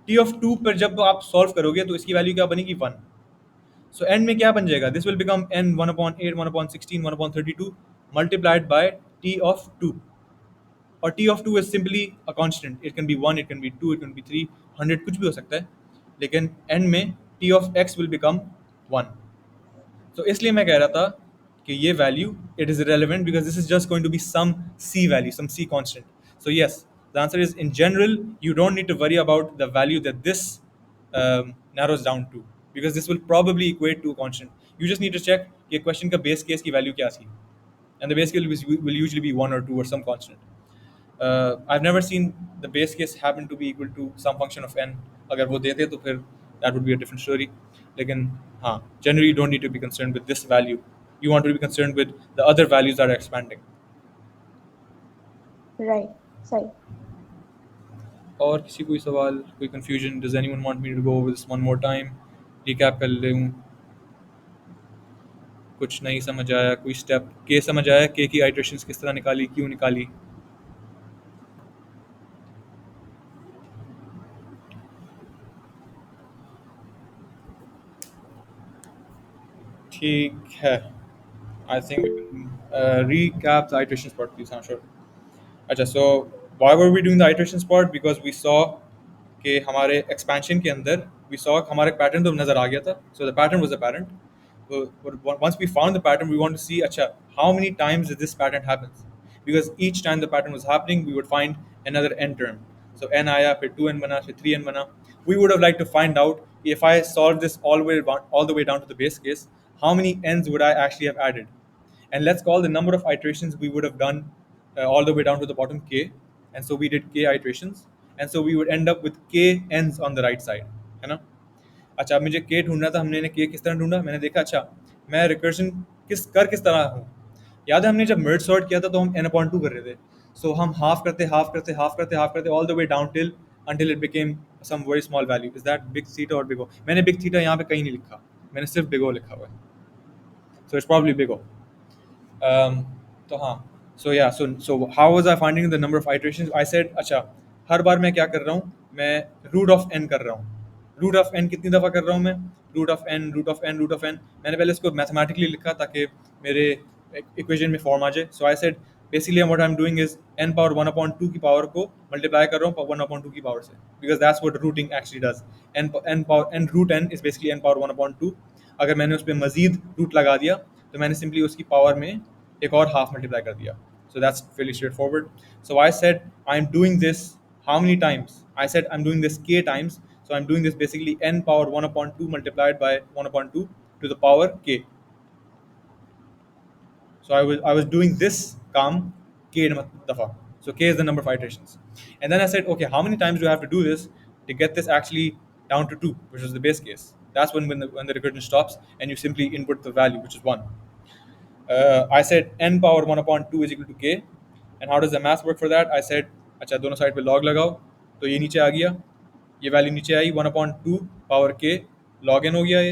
टी ऑफ टू पर जब आप सॉल्व करोगे तो इसकी वैल्यू क्या बनेगी 1। सो एंड में क्या बन जाएगा, this will become n 1/8 1/16 1/32 multiplied by T of two. और T of two is simply a constant, it can be 1, it can be 2, it can be 3, 100 कुछ भी हो सकता है, लेकिन एंड में T of x will become 1। तो इसलिए मैं कह रहा था कि ये value it is irrelevant because this is just going to be some c value, some c constant. So yes, the answer is in general you don't need to worry about the value that this narrows down to, because this will probably equate to a constant. You just need to check कि question का base case की value क्या थी, and the base case will usually be 1 or 2 or some constant. I've never seen the base case happen to be equal to some function of n. अगर वो देते तो फिर that would be a different story. लेकिन हाँ, generally you don't need to be concerned with this value. You want to be concerned with the other values that are expanding. Right. सही. और किसी कोई सवाल, कोई confusion? Does anyone want me to go over this one more time? Recap कर ले हूँ. कुछ नहीं समझ आया, कोई step K समझ आया, K की iterations किस तरह निकाली, क्यों निकाली? ठीक है. I think we can recap the iterations part, please. हाँ, sure. अच्छा, so why were we doing the iterations part? Because we saw कि हमारे expansion के अंदर we saw हमारे pattern तो नज़र आ गया था. So the pattern was apparent. But once we found the pattern, we want to see अच्छा how many times did this pattern happens? Because each time the pattern was happening, we would find another n term. So n आया, फिर 2n बना, फिर 3n बना. We would have liked to find out if I solve this all the way down to the base case, how many n's would I actually have added? And let's call the number of iterations we would have done all the way down to the bottom k, and so we did k iterations, and so we would end up with k n's on the right side, है ना? अच्छा, अब मुझे k ढूंढना था, हमने k किस तरह ढूंढा? मैंने देखा अच्छा मैं रिकर्जन किस तरह हूँ। याद है हमने जब मर्ज सॉर्ट किया था तो हम n/2 कर रहे थे, सो हम हाफ करते all the way down till until it became some very small value. Is that big theta or big O? मैंने big theta यहाँ पे कहीं नहीं लिखा, मैंने सिर्फ big O लिखा हुआ है, so it's probably big O. तो हाँ, so how was I finding the number of iterations? I said अच्छा हर बार मैं क्या कर रहा हूँ, मैं रूट ऑफ n कर रहा हूँ. रूट ऑफ n कितनी दफ़ा कर रहा हूँ मैं? Root of n. मैंने पहले इसको मैथमेटिकली लिखा ताकि मेरे इक्वेशन में फॉर्म आ जाए. So I said basically what I am doing is n power 1/2 की पावर को मल्टीप्लाई कर रहा हूँ 1/2 की पावर से, because that's what rooting actually does. n root n is basically n power 1/2. अगर मैंने उस पर मजीद रूट लगा दिया तो मैंने सिंपली उसकी पावर में एक और हाफ मल्टीप्लाई कर दिया. So that's fairly straightforward. So I said I'm doing this how many times? I said I'm doing this k times. So I'm doing this basically n power 1/2 multiplied by 1/2 to the power k. So I was doing this काम k दफ़ा. So k is the number of iterations. And then I said, okay, how many times do I have to do this to get this actually down to 2, which is the base case? That's when the recursion stops and you simply input the value, which is 1. I said n power 1/2 is equal to k. And how does the math work for that? I said अच्छा दोनों side पे log लगाओ, तो ये नीचे आ गया, ये value नीचे आई 1/2 पावर k log n हो गया, ये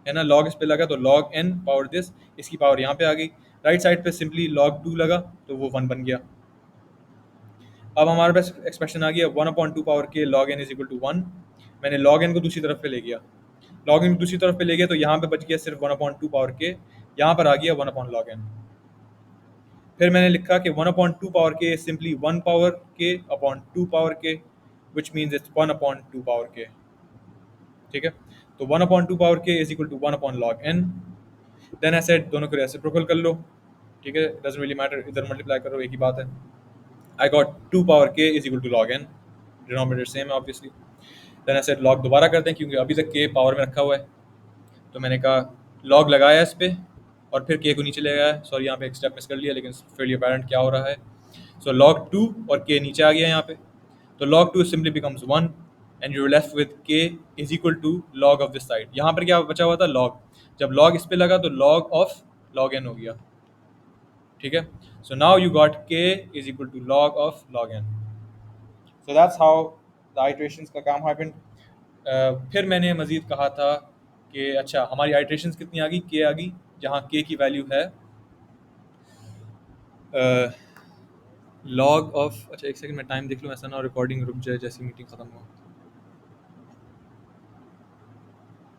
है ना. log इस पे लगा तो log n पावर दिस, इसकी पावर यहाँ पे आ गई. राइट साइड पे सिंपली log 2 लगा तो वो 1 बन गया. अब हमारे पास एक्सप्रेशन आ गया 1/2 power k log n is equal to 1. मैंने log n को दूसरी तरफ पे ले गया, log n को दूसरी तरफ पे ले गया तो यहाँ पे बच गया सिर्फ 1/2 पावर k, यहाँ पर आ गया 1/log n. फिर मैंने लिखा कि 1/2 power k is simply 1 power k upon 2 power k, which means it's 1/2 power k. ठीक है, तो 1/2 power k is equal to 1/log n. Then I said दोनों को रेसिप्रोकल कर लो, ठीक है, doesn't really matter, इधर मल्टीप्लाई करो, एक ही बात है. I got 2 power k is equal to log n, denominator same है obviously. Then I said log दोबारा करते हैं क्योंकि अभी तक k पावर में रखा हुआ है, तो मैंने कहा log लगाया इस पे और फिर k को नीचे ले गया. सॉरी यहाँ पे एक स्टेप मिस कर लिया, लेकिन फेयरली अपैरेंट क्या हो रहा है. सो log 2 और k नीचे आ गया यहाँ पे, तो log 2 simply becomes 1 and you left with k is equal to log of this side. यहाँ पर क्या बचा हुआ था log, जब log इस पे लगा तो log ऑफ log n हो गया. ठीक है, so now you got k is equal to log of log n. So that's how the iterations का काम हैपेंड. फिर मैंने मज़ीद कहा था कि अच्छा हमारी आइट्रेशंस कितनी आ गई, k आ गई, जहाँ k की वैल्यू है 1/2 1/2 1/2 1/2 लॉग ऑफ, अच्छा एक सेकंड मैं टाइम देख लूँ, ऐसा ना रिकॉर्डिंग रुक जाए जैसे मीटिंग ख़त्म हो।